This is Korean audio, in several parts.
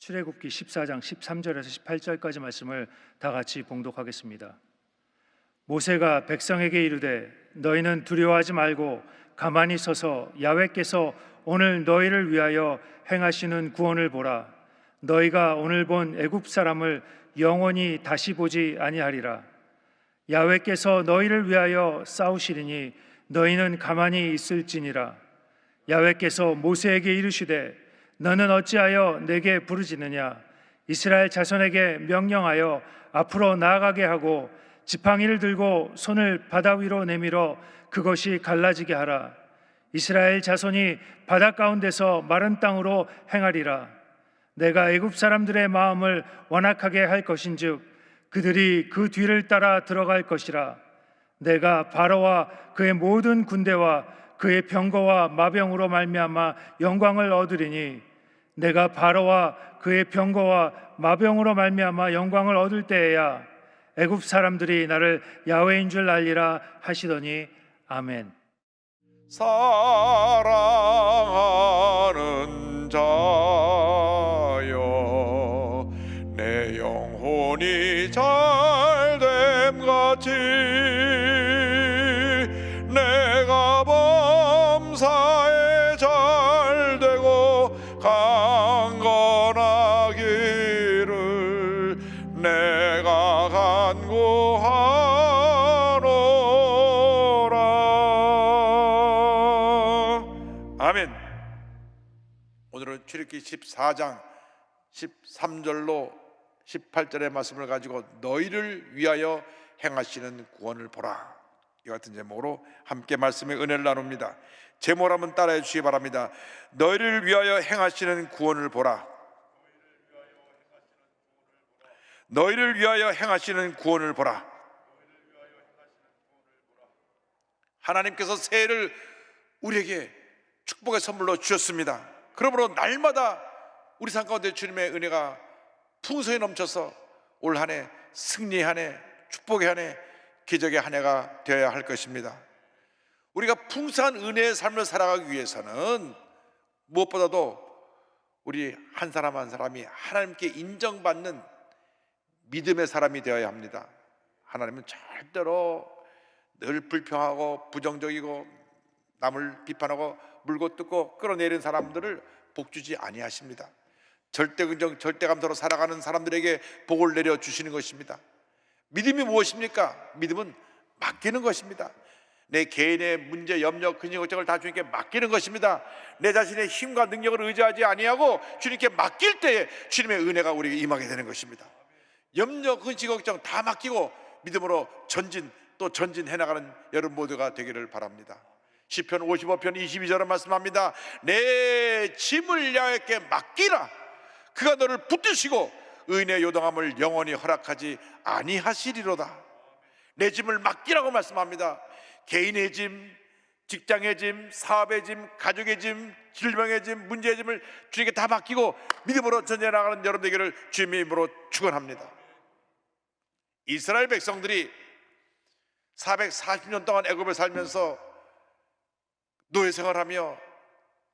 출애굽기 14장 13절에서 18절까지 말씀을 다 같이 봉독하겠습니다. 모세가 백성에게 이르되 너희는 두려워하지 말고 가만히 서서 야훼께서 오늘 너희를 위하여 행하시는 구원을 보라. 너희가 오늘 본 애굽 사람을 영원히 다시 보지 아니하리라. 야훼께서 너희를 위하여 싸우시리니 너희는 가만히 있을지니라. 야훼께서 모세에게 이르시되 너는 어찌하여 내게 부르짖느냐? 이스라엘 자손에게 명령하여 앞으로 나아가게 하고 지팡이를 들고 손을 바다 위로 내밀어 그것이 갈라지게 하라. 이스라엘 자손이 바다 가운데서 마른 땅으로 행하리라. 내가 애굽 사람들의 마음을 완악하게 할 것인즉 그들이 그 뒤를 따라 들어갈 것이라. 내가 바로와 그의 모든 군대와 그의 병거와 마병으로 말미암아 영광을 얻으리니 내가 바로와 그의 병거와 마병으로 말미암아 영광을 얻을 때에야 애굽 사람들이 나를 야훼인 줄 알리라 하시더니 아멘. 사랑하는 자여 내 영혼이 잘됨 같이 내가 범사에 잘되고 강건하기를 내가 간구하노라. 아멘. 오늘은 출애굽기 14장 13절로 18절의 말씀을 가지고 너희를 위하여 행하시는 구원을 보라, 이 같은 제목으로 함께 말씀의 은혜를 나눕니다. 제목을 한번 따라해 주시기 바랍니다. 너희를 위하여 행하시는 구원을 보라. 너희를 위하여 행하시는 구원을 보라. 하나님께서 새해를 우리에게 축복의 선물로 주셨습니다. 그러므로 날마다 우리 삶 가운데 주님의 은혜가 풍성히 넘쳐서 올 한 해 승리의 한 해, 축복의 한 해, 기적의 한 해가 되어야 할 것입니다. 우리가 풍성한 은혜의 삶을 살아가기 위해서는 무엇보다도 우리 한 사람 한 사람이 하나님께 인정받는 믿음의 사람이 되어야 합니다. 하나님은 절대로 늘 불평하고 부정적이고 남을 비판하고 물고 뜯고 끌어내리는 사람들을 복주지 아니하십니다. 절대긍정 절대감사로 살아가는 사람들에게 복을 내려주시는 것입니다. 믿음이 무엇입니까? 믿음은 맡기는 것입니다. 내 개인의 문제, 염려, 근심, 걱정을 다 주님께 맡기는 것입니다. 내 자신의 힘과 능력을 의지하지 아니하고 주님께 맡길 때에 주님의 은혜가 우리에게 임하게 되는 것입니다. 염려, 근심, 걱정 다 맡기고 믿음으로 전진 또 전진해 나가는 여러분 모두가 되기를 바랍니다. 시편 55편 22절은 말씀합니다. 내 짐을 야훼께 맡기라. 그가 너를 붙드시고 의인의 요동함을 영원히 허락하지 아니하시리로다. 내 짐을 맡기라고 말씀합니다. 개인의 짐, 직장의 짐, 사업의 짐, 가족의 짐, 질병의 짐, 문제의 짐을 주님께 다 맡기고 믿음으로 전진해 나가는 여러분 되기를 주님의 이름으로 축원합니다. 이스라엘 백성들이 440년 동안 애굽에 살면서 노예 생활하며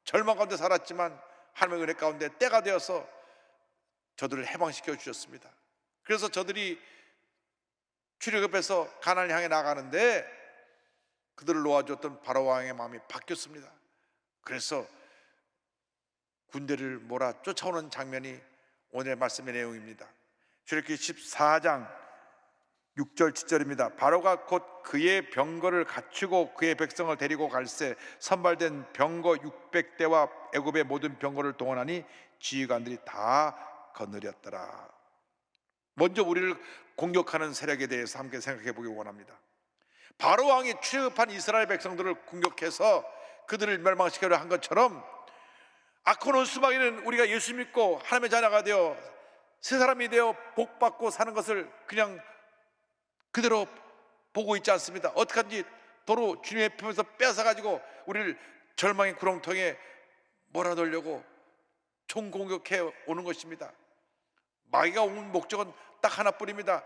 절망 가운데 살았지만 하나님의 은혜 가운데 때가 되어서 저들을 해방시켜 주셨습니다. 그래서 저들이 출애굽해서 가나안을 향해 나가는데 그들을 놓아줬던 바로 왕의 마음이 바뀌었습니다. 그래서 군대를 몰아 쫓아오는 장면이 오늘의 말씀의 내용입니다. 출애굽기 14장 6절 7절입니다. 바로가 곧 그의 병거를 갖추고 그의 백성을 데리고 갈새 선발된 병거 600대와 애굽의 모든 병거를 동원하니 지휘관들이 다 거느렸더라. 먼저 우리를 공격하는 세력에 대해서 함께 생각해 보기 원합니다. 바로 왕이 출애굽한 이스라엘 백성들을 공격해서 그들을 멸망시키려 한 것처럼 아코는 수마귀는 우리가 예수 믿고 하나님의 자녀가 되어 새 사람이 되어 복받고 사는 것을 그냥 그대로 보고 있지 않습니다. 어떡한지 도로 주님의 품에서 뺏어가지고 우리를 절망의 구렁텅이에 몰아넣으려고 총공격해 오는 것입니다. 마귀가 온 목적은 딱 하나뿐입니다.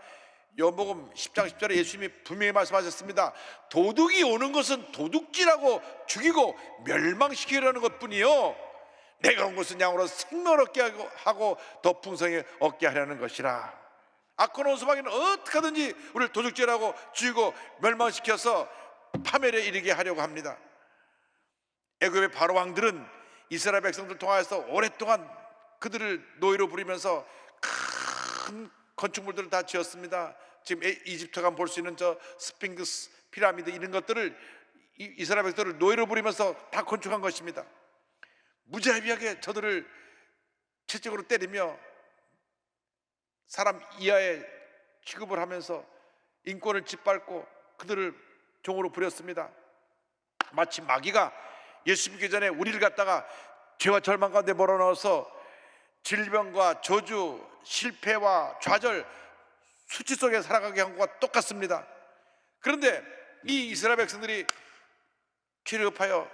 요한복음 10장 10절에 예수님이 분명히 말씀하셨습니다. 도둑이 오는 것은 도둑질하고 죽이고 멸망시키려는 것뿐이요 내가 온 것은 양으로 생명을 얻게 하고 더 풍성히 얻게 하려는 것이라. 악한 원수마귀는 어떻게든지 우리를 도둑질하고 죽이고 멸망시켜서 파멸에 이르게 하려고 합니다. 애굽의 바로 왕들은 이스라엘 백성들 통하여서 오랫동안 그들을 노예로 부리면서 큰 건축물들을 다 지었습니다. 지금 이집트 가면 볼 수 있는 저 스핑크스 피라미드 이런 것들을 이스라엘 백성들을 노예로 부리면서 다 건축한 것입니다. 무자비하게 저들을 채찍으로 때리며 사람 이하에 취급을 하면서 인권을 짓밟고 그들을 종으로 부렸습니다. 마치 마귀가 예수 믿기 전에 우리를 갖다가 죄와 절망 가운데 몰아넣어서 질병과 저주, 실패와 좌절, 수치 속에 살아가게 한 것과 똑같습니다. 그런데 이 이스라엘 백성들이 출애굽하여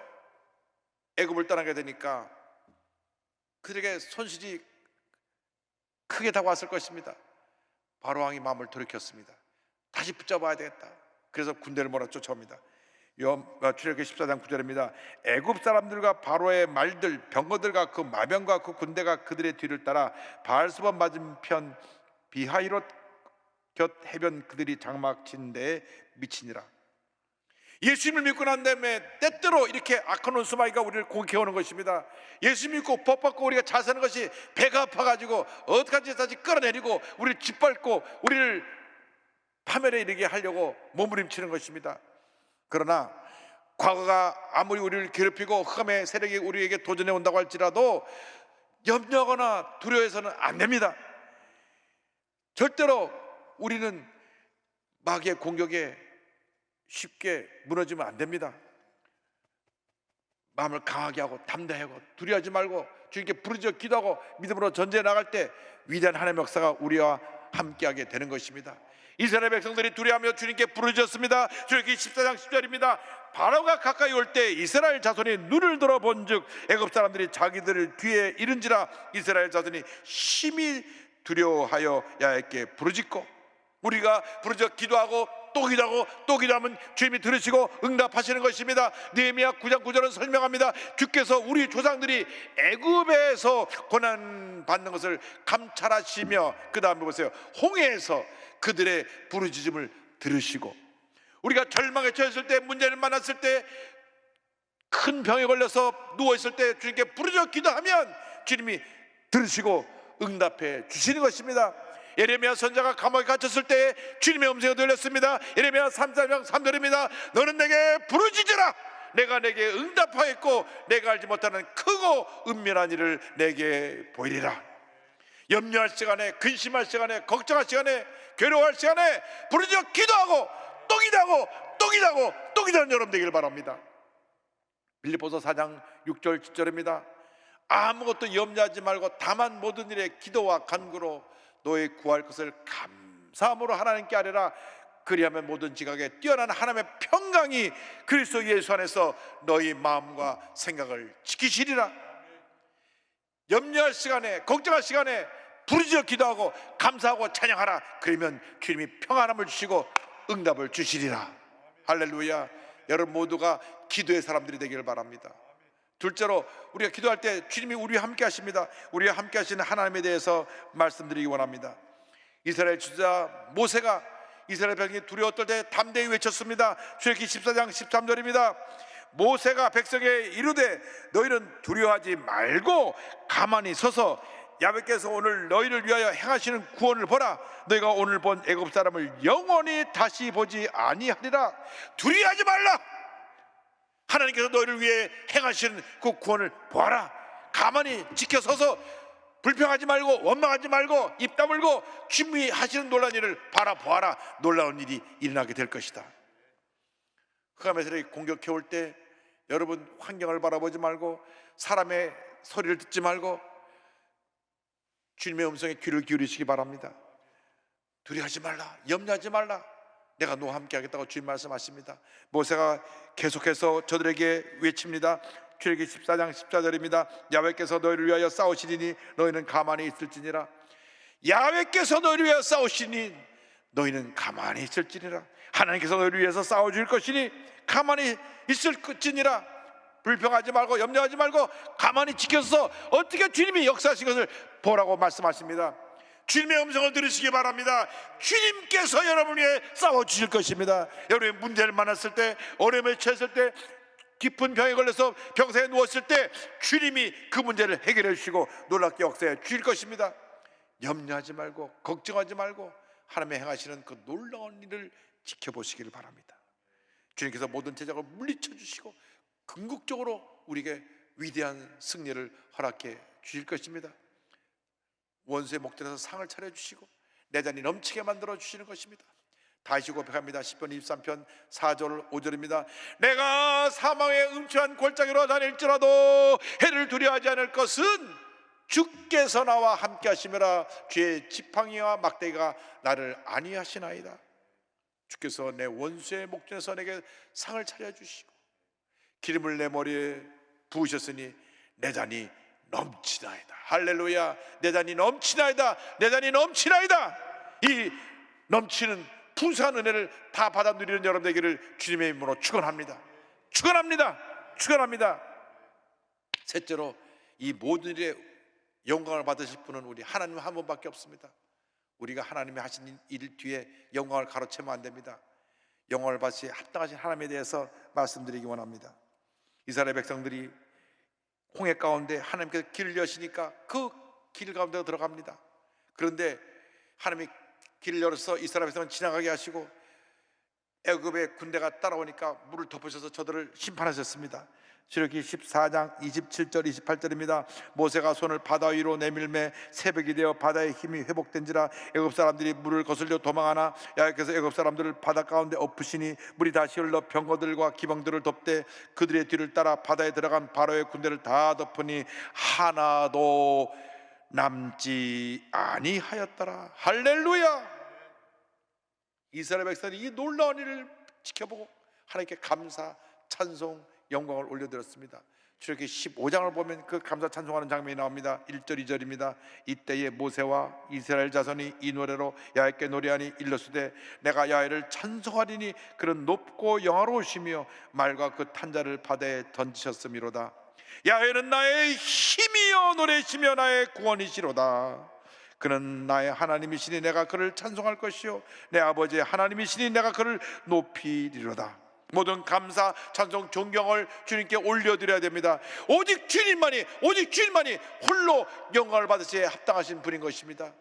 애굽을 떠나게 되니까 그들에게 손실이 크게 다가왔을 것입니다. 바로 왕이 마음을 돌이켰습니다. 다시 붙잡아야 되겠다. 그래서 군대를 몰아 쫓아옵니다. 출애굽기 14장 9절입니다. 애굽 사람들과 바로의 말들, 병거들과 그 마병과 그 군대가 그들의 뒤를 따라 바알스바 맞은편 비하이롯 곁 해변 그들이 장막 친 데에 미치니라. 예수님을 믿고 난 다음에 때때로 이렇게 악한 원수마귀가 우리를 공격해오는 것입니다. 예수 믿고 법 받고 우리가 잘 사는 것이 배가 아파가지고 어떡하지 다시 끌어내리고 우리를 짓밟고 우리를 파멸에 이르게 하려고 몸부림치는 것입니다. 그러나 과거가 아무리 우리를 괴롭히고 흑암의 세력이 우리에게 도전해 온다고 할지라도 염려하거나 두려워해서는 안 됩니다. 절대로 우리는 마귀의 공격에 쉽게 무너지면 안 됩니다. 마음을 강하게 하고 담대하게 하고 두려워하지 말고 주님께 부르짖어 기도하고 믿음으로 전쟁에 나갈 때 위대한 하나님의 역사가 우리와 함께하게 되는 것입니다. 이스라엘 백성들이 두려워하며 주님께 부르짖었습니다. 출애굽기 14장 10절입니다. 바로가 가까이 올 때 이스라엘 자손이 눈을 들어 본즉 애굽 사람들이 자기들을 뒤에 이른지라. 이스라엘 자손이 심히 두려워하여 야훼께 부르짖고, 우리가 부르짖어 기도하고 또 기도하고 또 기도하면 주님이 들으시고 응답하시는 것입니다. 느헤미야 9장 9절은 설명합니다. 주께서 우리 조상들이 애굽에서 고난 받는 것을 감찰하시며 그 다음에 보세요, 홍해에서 그들의 부르짖음을 들으시고, 우리가 절망에 처했을 때, 문제를 만났을 때, 큰 병에 걸려서 누워있을 때 주님께 부르짖어 기도하면 주님이 들으시고 응답해 주시는 것입니다. 예레미야 선지자가 감옥에 갇혔을 때 주님의 음성이 들렸습니다. 예레미야 3장 3절입니다. 너는 내게 부르짖으라. 내가 내게 응답하였고 내가 알지 못하는 크고 은밀한 일을 내게 보이리라. 염려할 시간에, 근심할 시간에, 걱정할 시간에, 괴로워할 시간에 부르짖어 기도하고 또 기도하고 또 기도하고 또 기도하는 여러분 되길 바랍니다. 빌립보서 4장 6절 7절입니다. 아무것도 염려하지 말고 다만 모든 일에 기도와 간구로 너희 구할 것을 감사함으로 하나님께 아뢰라. 그리하면 모든 지각에 뛰어난 하나님의 평강이 그리스도 예수 안에서 너희 마음과 생각을 지키시리라. 염려할 시간에, 걱정할 시간에 부르짖어 기도하고 감사하고 찬양하라. 그러면 주님이 평안함을 주시고 응답을 주시리라. 할렐루야. 여러분 모두가 기도의 사람들이 되기를 바랍니다. 둘째로, 우리가 기도할 때 주님이 우리와 함께 하십니다. 우리와 함께 하시는 하나님에 대해서 말씀드리기 원합니다. 이스라엘 지도자 모세가 이스라엘 백성이 두려웠을 때 담대히 외쳤습니다. 출애굽기 14장 13절입니다. 모세가 백성에게 이르되 너희는 두려워하지 말고 가만히 서서 야훼께서 오늘 너희를 위하여 행하시는 구원을 보라. 너희가 오늘 본 애굽 사람을 영원히 다시 보지 아니하리라. 두려워하지 말라. 하나님께서 너희를 위해 행하시는 그 구원을 보아라. 가만히 지켜서서 불평하지 말고 원망하지 말고 입 다물고 주님이 하시는 놀라운 일을 바라보아라. 놀라운 일이 일어나게 될 것이다. 흑암의 세력이 공격해 올 때 여러분 환경을 바라보지 말고 사람의 소리를 듣지 말고 주님의 음성에 귀를 기울이시기 바랍니다. 두려워하지 말라, 염려하지 말라, 내가 너와 함께 하겠다고 주님 말씀하십니다. 모세가 계속해서 저들에게 외칩니다. 출애굽기 14장 14절입니다. 야훼께서 너희를 위하여 싸우시리니 너희는 가만히 있을지니라. 야훼께서 너희를 위하여 싸우시니 너희는 가만히 있을지니라. 하나님께서 너희를 위해서 싸워줄 것이니 가만히 있을지니라. 불평하지 말고 염려하지 말고 가만히 지켜서 어떻게 주님이 역사하신 것을 보라고 말씀하십니다. 주님의 음성을 들으시기 바랍니다. 주님께서 여러분을 위해 싸워주실 것입니다. 여러분이 문제를 만났을 때, 어려움에 처했을 때, 깊은 병에 걸려서 병상에 누웠을 때 주님이 그 문제를 해결해 주시고 놀랍게 역사해 주실 것입니다. 염려하지 말고 걱정하지 말고 하나님의 행하시는 그 놀라운 일을 지켜보시기를 바랍니다. 주님께서 모든 제작을 물리쳐 주시고 궁극적으로 우리에게 위대한 승리를 허락해 주실 것입니다. 원수의 목전에서 상을 차려주시고 내 잔이 넘치게 만들어 주시는 것입니다. 다시 고백합니다. 시편 23편 4절 5절입니다. 내가 사망의 음침한 골짜기로 다닐지라도 해를 두려워하지 않을 것은 주께서 나와 함께 하시며라. 주의 지팡이와 막대기가 나를 안위하시나이다. 주께서 내 원수의 목전에서 내게 상을 차려주시고 기름을 내 머리에 부으셨으니 내 잔이 넘치나이다. 할렐루야. 내 잔이 넘치나이다. 내 잔이 넘치나이다. 이 넘치는 풍성한 은혜를 다 받아 누리는 여러분 되기를 주님의 이름으로 축원합니다. 축원합니다. 축원합니다. 셋째로 이 모든 일에 영광을 받으실 분은 우리 하나님 한 분밖에 없습니다. 우리가 하나님이 하신 일 뒤에 영광을 가로채면 안 됩니다. 영광을 받으시 합당하신 하나님에 대해서 말씀드리기 원합니다. 이스라엘 백성들이 홍해 가운데 하나님께서 길을 여시니까 그 길 가운데 들어갑니다. 그런데 하나님이 길을 열어서 이스라엘 백성을 지나가게 하시고 애굽의 군대가 따라오니까 물을 덮으셔서 저들을 심판하셨습니다. 출애굽기 14장 27절 28절입니다. 모세가 손을 바다 위로 내밀매 새벽이 되어 바다의 힘이 회복된지라 애굽 사람들이 물을 거슬려 도망하나 여호와께서 애굽 사람들을 바다 가운데 엎으시니 물이 다시 흘러 병거들과 기병들을 덮되 그들의 뒤를 따라 바다에 들어간 바로의 군대를 다 덮으니 하나도 남지 아니하였더라. 할렐루야. 이스라엘 백성이 이 놀라운 일을 지켜보고 하나님께 감사, 찬송, 영광을 올려드렸습니다. 출애굽기 15장을 보면 그 감사 찬송하는 장면이 나옵니다. 1절 2절입니다. 이때에 모세와 이스라엘 자손이 이 노래로 야훼께 노래하니 일러스되 내가 야훼를 찬송하리니 그는 높고 영화로우시며 말과 그 탄자를 바다에 던지셨음이로다. 야훼는 나의 힘이여 노래시며 나의 구원이시로다. 그는 나의 하나님이시니 내가 그를 찬송할 것이요 내 아버지의 하나님이시니 내가 그를 높이리로다. 모든 감사, 찬송, 존경을 주님께 올려드려야 됩니다. 오직 주님만이 홀로 영광을 받으시에 합당하신 분인 것입니다.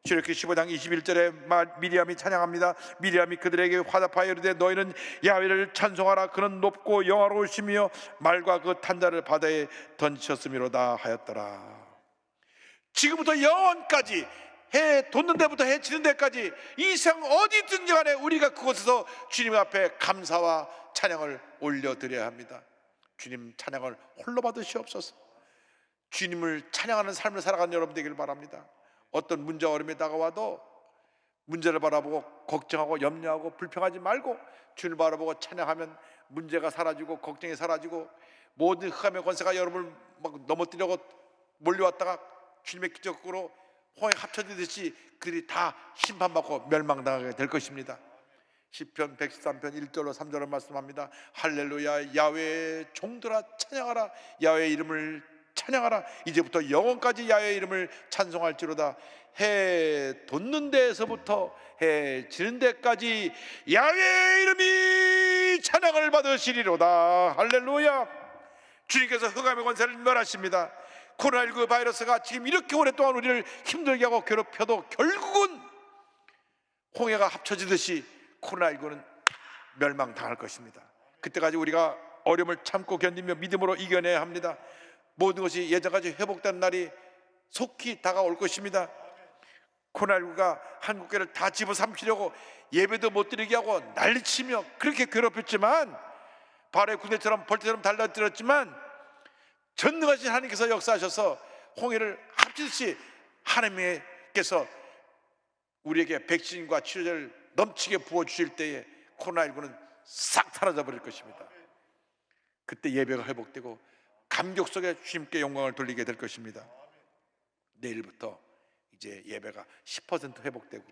출애굽기 15장 21절에 미리암이 찬양합니다. 미리암이 그들에게 화답하여 이르되 너희는 야훼를 찬송하라. 그는 높고 영화로우시며 말과 그 탄자를 바다에 던지셨음이로다 하였더라. 지금부터 영원까지 해 돋는 데부터 해 지는 데까지 이 세상 어디든지 간에 우리가 그곳에서 주님 앞에 감사와 찬양을 올려드려야 합니다. 주님 찬양을 홀로 받으시옵소서. 주님을 찬양하는 삶을 살아가는 여러분 되기를 바랍니다. 어떤 문제 어려움이 다가와도 문제를 바라보고 걱정하고 염려하고 불평하지 말고 주님을 바라보고 찬양하면 문제가 사라지고 걱정이 사라지고 모든 흑암의 권세가 여러분을 막 넘어뜨려고 몰려왔다가 주님의 기적으로 홍해 합쳐지듯이 그들이 다 심판받고 멸망당하게 될 것입니다. 시편 113편 1절로 3절을 말씀합니다. 할렐루야. 야훼의 종들아 찬양하라. 야훼의 이름을 찬양하라. 이제부터 영원까지 야훼의 이름을 찬송할지로다. 해 돋는 데에서부터 해 지는 데까지 야훼의 이름이 찬양을 받으시리로다. 할렐루야. 주님께서 흑암의 권세를 멸하십니다. 코로나19 바이러스가 지금 이렇게 오랫동안 우리를 힘들게 하고 괴롭혀도 결국은 홍해가 합쳐지듯이 코로나19는 멸망당할 것입니다. 그때까지 우리가 어려움을 참고 견디며 믿음으로 이겨내야 합니다. 모든 것이 예전까지 회복된 날이 속히 다가올 것입니다. 코로나19가 한국교회를 다 집어삼키려고 예배도 못 드리게 하고 난리치며 그렇게 괴롭혔지만 바로의 군대처럼 벌떼처럼 달라들었지만 전능하신 하나님께서 역사하셔서 홍해를 합치듯이 하나님께서 우리에게 백신과 치료제를 넘치게 부어주실 때에 코로나19는 싹 사라져 버릴 것입니다. 그때 예배가 회복되고 감격 속에 주님께 영광을 돌리게 될 것입니다. 내일부터 이제 예배가 10% 회복되고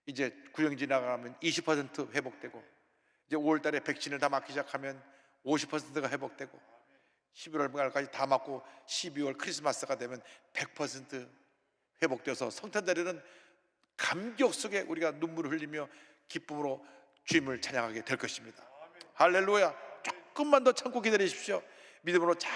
이제 구령 지나가면 20% 회복되고 이제 5월 달에 백신을 다 맞기 시작하면 50%가 회복되고 11월 말까지 다 맞고 12월 크리스마스가 되면 100% 회복돼서 성탄절에는 감격 속에 우리가 눈물을 흘리며 기쁨으로 주님을 찬양하게 될 것입니다. 할렐루야. 조금만 더 참고 기다리십시오. 믿음으로 잘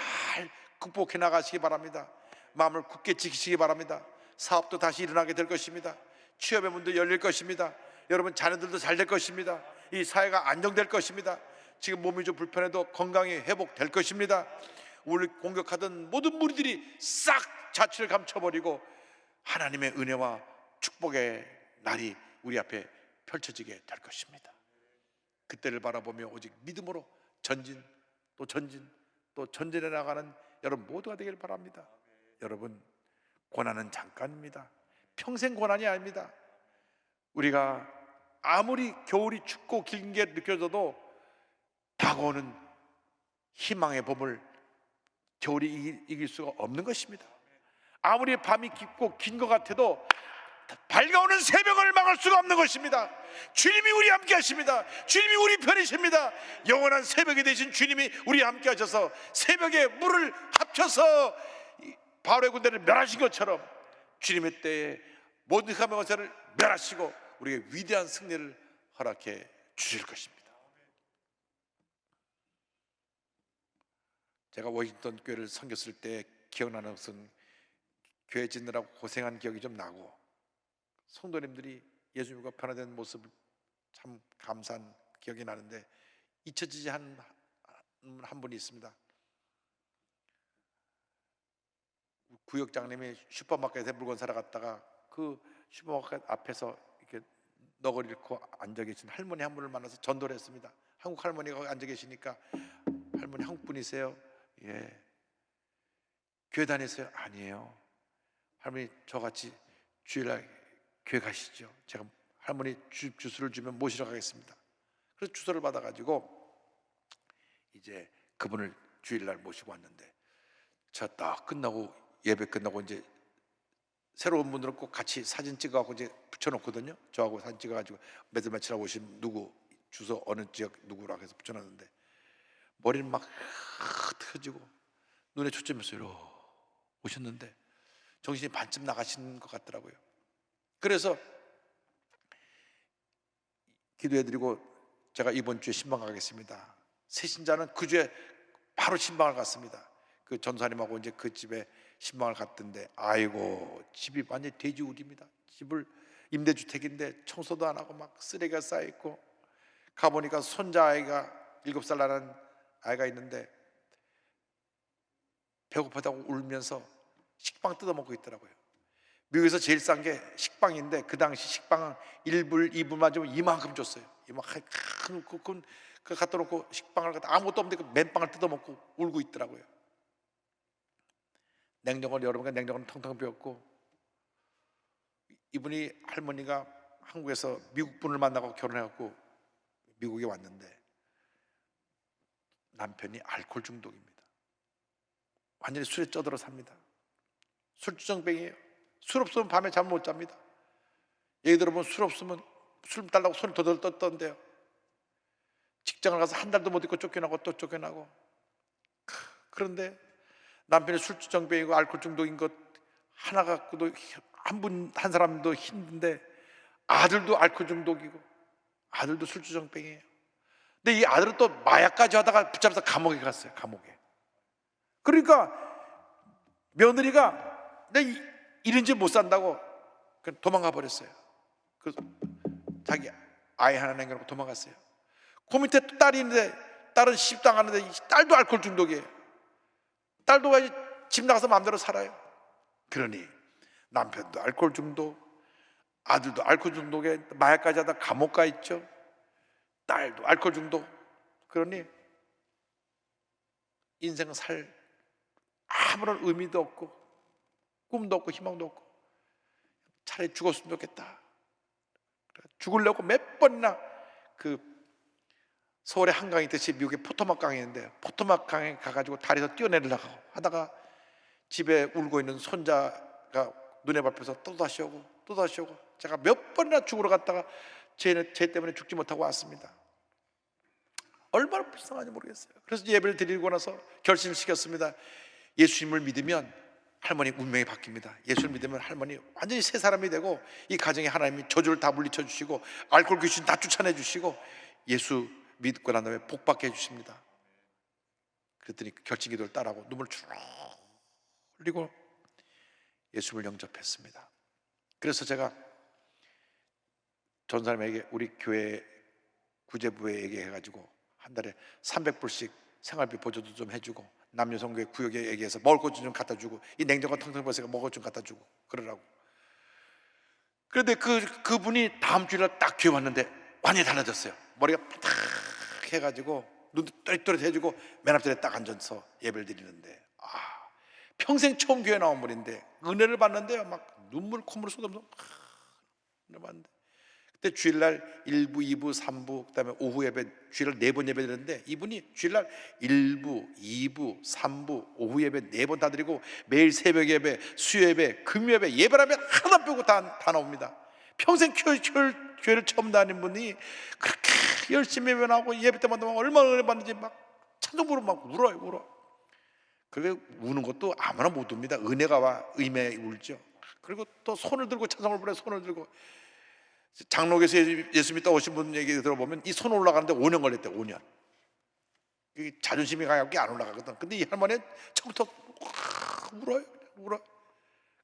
극복해 나가시기 바랍니다. 마음을 굳게 지키시기 바랍니다. 사업도 다시 일어나게 될 것입니다. 취업의 문도 열릴 것입니다. 여러분 자녀들도 잘 될 것입니다. 이 사회가 안정될 것입니다. 지금 몸이 좀 불편해도 건강이 회복될 것입니다. 우리 공격하던 모든 무리들이 싹 자취를 감춰버리고 하나님의 은혜와 축복의 날이 우리 앞에 펼쳐지게 될 것입니다. 그때를 바라보며 오직 믿음으로 전진 또 전진 또 전진해 나가는 여러분 모두가 되길 바랍니다. 여러분, 고난은 잠깐입니다. 평생 고난이 아닙니다. 우리가 아무리 겨울이 춥고 긴 게 느껴져도 다가오는 희망의 봄을 겨울이 이길 수가 없는 것입니다. 아무리 밤이 깊고 긴 것 같아도 밝아오는 새벽을 막을 수가 없는 것입니다. 주님이 우리 함께 하십니다. 주님이 우리 편이십니다. 영원한 새벽이 되신 주님이 우리 함께 하셔서 새벽에 물을 합쳐서 바로의 군대를 멸하신 것처럼 주님의 때에 모든 흑암의 권세를 멸하시고 우리에게 위대한 승리를 허락해 주실 것입니다. 제가 워싱턴 교회를 섬겼을 때 기억나는 것은 교회 짓느라고 고생한 기억이 좀 나고 성도님들이 예수님과 변화된 모습을 참 감사한 기억이 나는데 잊혀지지 한 분이 있습니다. 구역장님이 슈퍼마켓에 물건 사러 갔다가 그 슈퍼마켓 앞에서 이렇게 너걸 잃고 앉아 계신 할머니 한 분을 만나서 전도를 했습니다. 한국 할머니가 거기 앉아 계시니까 할머니 한국 분이세요? 예. 교회 다니세요? 아니에요. 할머니 저같이 주일날 교회 가시죠. 제가 할머니 주소를 주면 모시러 가겠습니다. 그래서 주소를 받아가지고 이제 그분을 주일날 모시고 왔는데 저 딱 끝나고 예배 끝나고 이제 새로운 분들은 꼭 같이 사진 찍어갖고 이제 붙여놓거든요. 저하고 사진 찍어가지고 며칠 하고 오신 누구 주소 어느 지역 누구라고 해서 붙여놨는데 머리는 막 터지고 눈에 초점에서 이러고 오셨는데 정신이 반쯤 나가시는 것 같더라고요. 그래서 기도해드리고 제가 이번 주에 신방 가겠습니다. 새신자는 그 주에 바로 신방을 갔습니다. 그 전사님하고 이제 그 집에 신방을 갔던데 아이고 집이 완전히 돼지우리입니다. 집을 임대주택인데 청소도 안 하고 막 쓰레기가 쌓여있고 가보니까 손자아이가 7살 나는 아이가 있는데 배고프다고 울면서 식빵 뜯어먹고 있더라고요. 미국에서 제일 싼 게 식빵인데 그 당시 식빵은 1불, 2불만 주면 이만큼 줬어요. 이만큼 큰 그 갖다 놓고 식빵을 갖다 아무것도 없는데 그 맨빵을 뜯어먹고 울고 있더라고요. 냉장고를 열어보니까 냉장고는 텅텅 비었고 이분이 할머니가 한국에서 미국 분을 만나고 결혼해갖고 미국에 왔는데 남편이 알코올 중독입니다. 완전히 술에 쩌들어 삽니다. 술주정뱅이에요. 술 없으면 밤에 잠 못 잡니다. 얘기 들어보면 술 없으면 술 달라고 손을 더덜 떴던데요. 직장을 가서 한 달도 못 있고 쫓겨나고 또 쫓겨나고. 그런데 남편이 술주정뱅이고 알코올 중독인 것 하나 갖고도 한 사람도 힘든데 아들도 알코올 중독이고 아들도 술주정뱅이에요. 근데 이 아들은 또 마약까지 하다가 붙잡아서 감옥에 갔어요. 감옥에. 그러니까 며느리가 내 이런 집 못 산다고 도망가 버렸어요. 그 자기 아이 하나 남겨놓고 도망갔어요. 그 밑에 또 딸이 있는데 딸은 시집도 안 가는데 딸도 알코올 중독이에요. 딸도 집 나가서 마음대로 살아요. 그러니 남편도 알코올 중독, 아들도 알코올 중독에 마약까지 하다 감옥 가 있죠. 딸도 알코올 중독. 그러니 인생은 살 아무런 의미도 없고 꿈도 없고 희망도 없고 차라리 죽었으면 좋겠다. 죽으려고 몇 번이나 그 서울에 한강이 있듯이 미국에 포토막 강이 있는데 포토막 강에 가가지고 다리에서 뛰어내리려고 하다가 집에 울고 있는 손자가 눈에 밟혀서 또다시 오고 또다시 오고 제가 몇 번이나 죽으러 갔다가 제 때문에 죽지 못하고 왔습니다. 얼마나 불쌍한지 모르겠어요. 그래서 예배를 드리고 나서 결심을 시켰습니다. 예수님을 믿으면 할머니 운명이 바뀝니다. 예수를 믿으면 할머니 완전히 새 사람이 되고 이 가정에 하나님이 저주를 다 물리쳐 주시고 알코올 귀신 다 쫓아내 주시고 예수 믿고 난 다음에 복 받게 해주십니다. 그랬더니 결심 기도를 따라하고 눈물 쭉 흘리고 예수를 영접했습니다. 그래서 제가 전사님에게 우리 교회 구제부에 얘기해가지고 한 달에 300불씩 생활비 보조도 좀 해주고 남녀성교회 구역에 얘기해서 먹을 것 좀 갖다 주고 이 냉장고 텅텅 비어서 먹을 것 좀 갖다 주고 그러라고. 그런데 그분이 다음 주일날 딱 교회 왔는데 완전히 달라졌어요. 머리가 탁 해가지고 눈도 또렷또렷해지고 맨 앞자리에 딱 앉아서 예배를 드리는데 평생 처음 교회 나온 분인데 은혜를 받는데요 막 눈물 콧물 쏟으면서 은혜 받는데 그때 주일날 1부, 2부, 3부 그다음에 오후 예배 주일날 4번 예배 드렸는데 이분이 주일날 1부, 2부, 3부, 오후 예배 4번 다 드리고 매일 새벽 예배, 수요 예배, 금요 예배 예배라면 하나 빼고 다 나옵니다. 평생 교회를 처음 다닌 분이 그렇게 열심히 예배하고 예배 때마다 막 얼마나 은혜 받는지 막 찬송부로 막 울어요. 그게 우는 것도 아무나 못 웁니다. 은혜가 와 의매 울죠. 그리고 또 손을 들고 찬송을 부르요. 손을 들고 장로교에서 예수 믿다 오신 분 얘기 들어보면 이 손 올라가는데 5년 걸렸대. 5년. 이 자존심이 강하게 안 올라가거든. 근데 이 할머니 처음부터 울어요.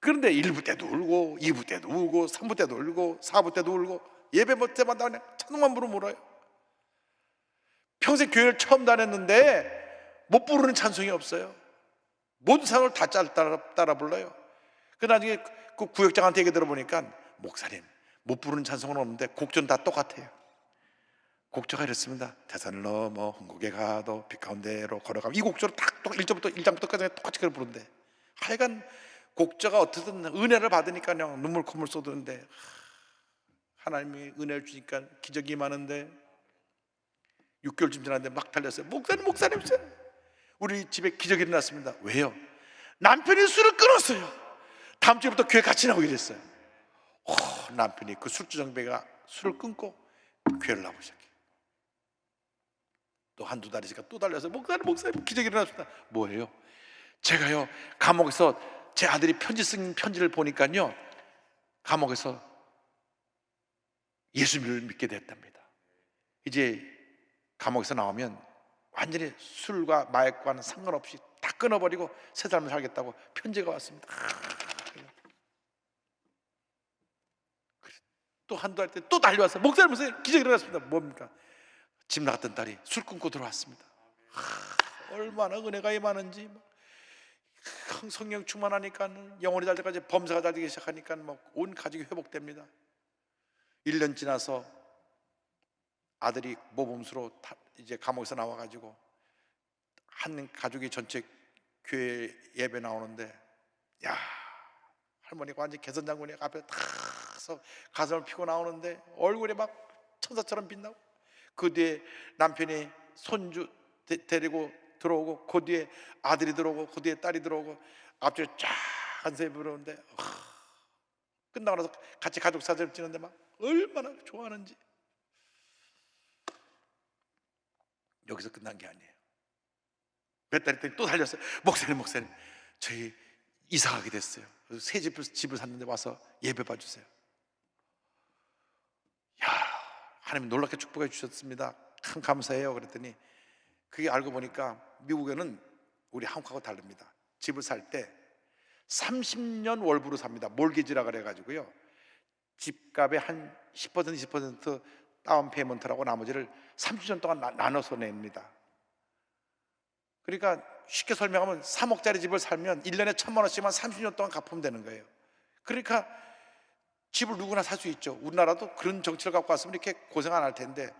그런데 1부 때도 울고 2부 때도 울고 3부 때도 울고 4부 때도 울고 예배 뭐 때마다 그냥 찬송만 부르면 울어요. 평생 교회를 처음 다녔는데 못 부르는 찬송이 없어요. 모든 상을 다 따라 불러요. 그 나중에 그 구역장한테 얘기 들어보니까 목사님 못 부르는 찬송은 없는데 곡조는 다 똑같아요. 곡조가 이렇습니다. 대산을 넘어 흥곡에 가도 빛 가운데로 걸어가면 이 곡조를 딱 1절부터 1장부터까지 똑같이 그걸 부르는데 하여간 곡조가 어떻든 은혜를 받으니까 그냥 눈물 콧물 쏟는데 하나님이 은혜를 주니까 기적이 많은데 6개월쯤 지났는데 막 달렸어요. 목사님 우리 집에 기적이 일어났습니다. 왜요? 남편이 술을 끊었어요. 다음 주부터 교회 같이 나오게 됐어요. 남편이 그 술주정배가 술을 끊고 교회를 나오기 시작해요. 또 한두 달이 지나니까 또 달려서 목사님 기적이 일어났습니다. 뭐예요? 제가요 감옥에서 제 아들이 편지 쓴 편지를 보니까요 감옥에서 예수님을 믿게 됐답니다. 이제 감옥에서 나오면 완전히 술과 마약과는 상관없이 다 끊어버리고 새 삶을 살겠다고 편지가 왔습니다. 또 한두 달 때 또 달려와서 목사님 기적이 일어났습니다. 뭡니까? 집 나갔던 딸이 술 끊고 들어왔습니다. 얼마나 은혜가 많은지 성령 충만하니까 영혼이 잘 때까지 범사가 잘 되기 시작하니까 온 가족이 회복됩니다. 1년 지나서 아들이 모범수로 이제 감옥에서 나와가지고 한 가족이 전체 교회 예배 나오는데 야 할머니가 완전 개선장군이 앞에 탁 서 가슴을 피고 나오는데 얼굴이 막 천사처럼 빛나고 그 뒤에 남편이 손주 데리고 들어오고 그 뒤에 아들이 들어오고 그 뒤에 딸이 들어오고 앞쪽에 쫙 한세 부르는데 끝나고 나서 같이 가족 사진을 찍는데 막 얼마나 좋아하는지. 여기서 끝난 게 아니에요. 몇 달 있더니 또 달렸어요. 목사님 저희 이사 가게 됐어요. 그래서 새 집을 샀는데 와서 예배 봐주세요. 야 하나님 놀랍게 축복해 주셨습니다. 참 감사해요. 그랬더니 그게 알고 보니까 미국에는 우리 한국하고 다릅니다. 집을 살 때 30년 월부로 삽니다. 몰기지라 그래가지고요 집값의 한 10% 20% 다운 페이먼트라고 나머지를 30년 동안 나눠서 냅니다. 그러니까 쉽게 설명하면 3억짜리 집을 살면 1년에 1,000만 원씩만 30년 동안 갚으면 되는 거예요. 그러니까 집을 누구나 살 수 있죠. 우리나라도 그런 정치를 갖고 왔으면 이렇게 고생 안 할 텐데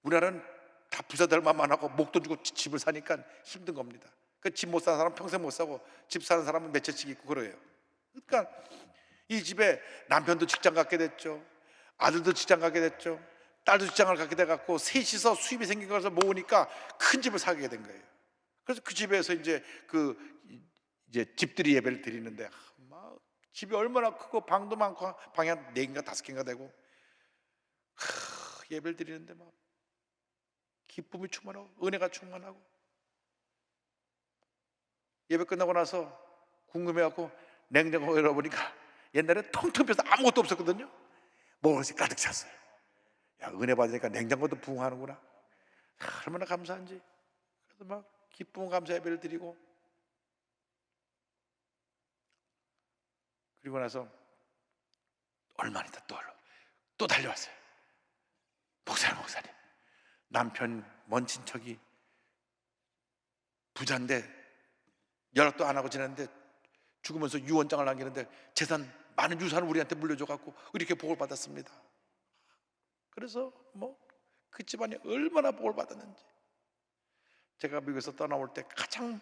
우리나라는 다 부자들만 하고 목돈 주고 집을 사니까 힘든 겁니다. 그 집 못 사는 사람은 평생 못 사고 집 사는 사람은 몇 채씩 있고 그래요. 그러니까 이 집에 남편도 직장 갖게 됐죠. 아들도 직장 갖게 됐죠. 딸도 직장을 갖게 돼갖고 셋이서 수입이 생긴 것을 모으니까 큰 집을 사게 된 거예요. 그래서 그 집에서 이제 집들이 예배를 드리는데 막 집이 얼마나 크고 방도 많고 방이 한 4개인가 5개인가 되고 예배를 드리는데 막 기쁨이 충만하고 은혜가 충만하고, 예배 끝나고 나서 궁금해갖고 냉장고 열어보니까 옛날에 텅텅 비어서 아무것도 없었거든요. 먹을 것이 가득 찼어요. 야, 은혜 받으니까 냉장고도 부흥하는구나. 얼마나 감사한지. 그래서 막 기쁨 감사 예배를 드리고, 그리고 나서 얼마 있다 또 달려왔어요. 목사님, 남편 먼 친척이 부자인데 연락도 안 하고 지냈는데 죽으면서 유언장을 남기는데 재산, 많은 유산을 우리한테 물려줘갖고 이렇게 복을 받았습니다. 그래서 그 집안이 얼마나 복을 받았는지. 제가 미국에서 떠나올 때 가장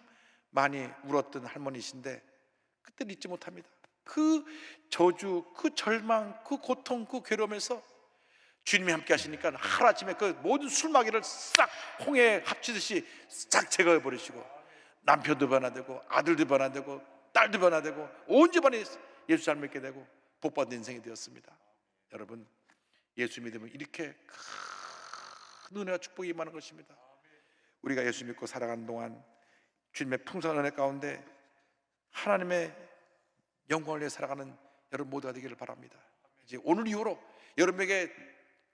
많이 울었던 할머니신데 그때는 잊지 못합니다. 그 저주, 그 절망, 그 고통, 그 괴로움에서 주님이 함께 하시니까 하루아침에 그 모든 술마귀를 싹 홍해에 합치듯이 싹 제거해 버리시고, 남편도 변화되고 아들도 변화되고 딸도 변화되고 온 집안이 예수 잘 믿게 되고 복받은 인생이 되었습니다. 여러분, 예수 믿으면 이렇게 큰 은혜와 축복이 임하는 것입니다. 우리가 예수 믿고 살아가는 동안 주님의 풍성한 은혜 가운데 하나님의 영광을 위해 살아가는 여러분 모두가 되기를 바랍니다. 이제 오늘 이후로 여러분에게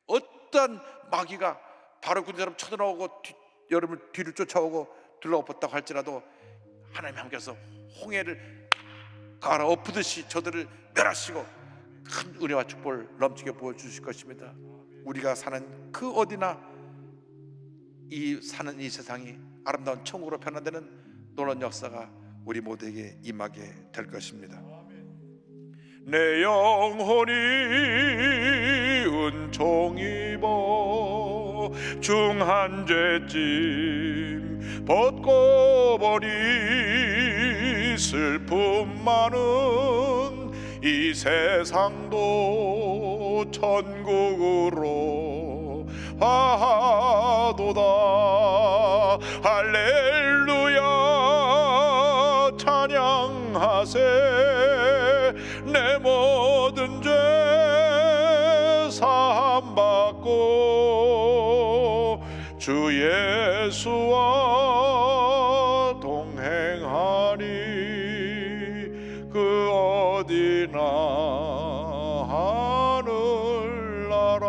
어떠한 마귀가 바로 군대처럼 쳐들어오고 여러분을 뒤를 쫓아오고 둘러엎었다고 할지라도 하나님 함께해서 홍해를 갈아엎듯이 저들을 멸하시고 큰 은혜와 축복을 넘치게 부어주실 것입니다. 우리가 사는 그 어디나 사는 이 세상이 아름다운 천국으로 변화되는 놀라운 역사가 우리 모두에게 임하게 될 것입니다. 내 영혼이 은총 입어 중한 죄짐 벗고 보니 슬픔 많은 이 세상도 천국으로 하도다. 할렐루야 찬양하세. 내 모든 죄 사함받고 주 예수와 동행하니 그 어디나 하늘나라.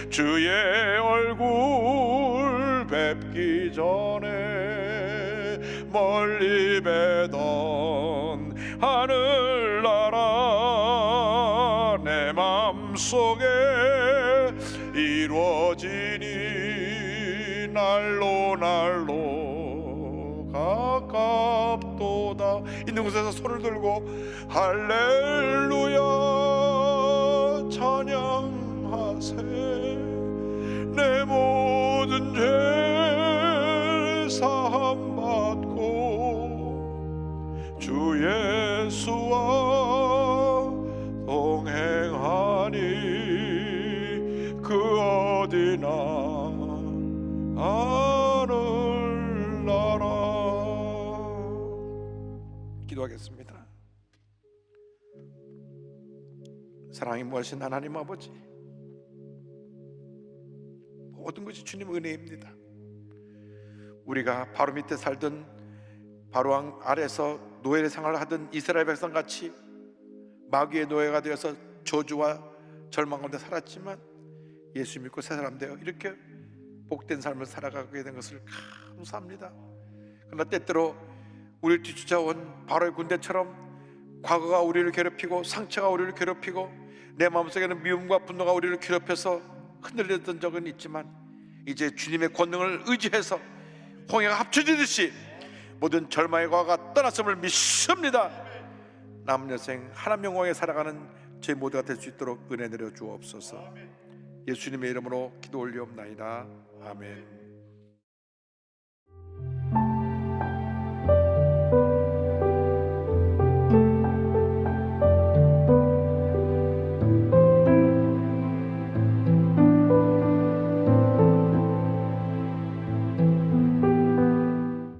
주의 얼굴 뵙기 전에 멀리 뵈던 하늘나라 내 맘속에 이루어지니 날로 가깝도다. 있는 곳에서 손을 들고 할렐루야 찬양하세. 내 모든 죄 사함받고 주 예수와 동행하니 그 어디나 하늘나라. 기도하겠습니다. 사랑이 무하신 하나님 아버지, 모든 것이 주님 은혜입니다. 우리가 바로 밑에 살던 바로왕 아래서 노예의 생활을 하던 이스라엘 백성같이 마귀의 노예가 되어서 저주와 절망 가운데 살았지만 예수 믿고 새 사람 되어 이렇게 복된 삶을 살아가게 된 것을 감사합니다. 그러나 때때로 우리를 뒤쫓아온 바로의 군대처럼 과거가 우리를 괴롭히고 상처가 우리를 괴롭히고 내 마음속에는 미움과 분노가 우리를 괴롭혀서 흔들렸던 적은 있지만 이제 주님의 권능을 의지해서 홍해가 합쳐지듯이 모든 절망의 과거가 떠났음을 믿습니다. 남은 여생 하나님 영광에 살아가는 저희 모두가 될 수 있도록 은혜 내려 주옵소서. 예수님의 이름으로 기도 올리옵나이다. 아멘.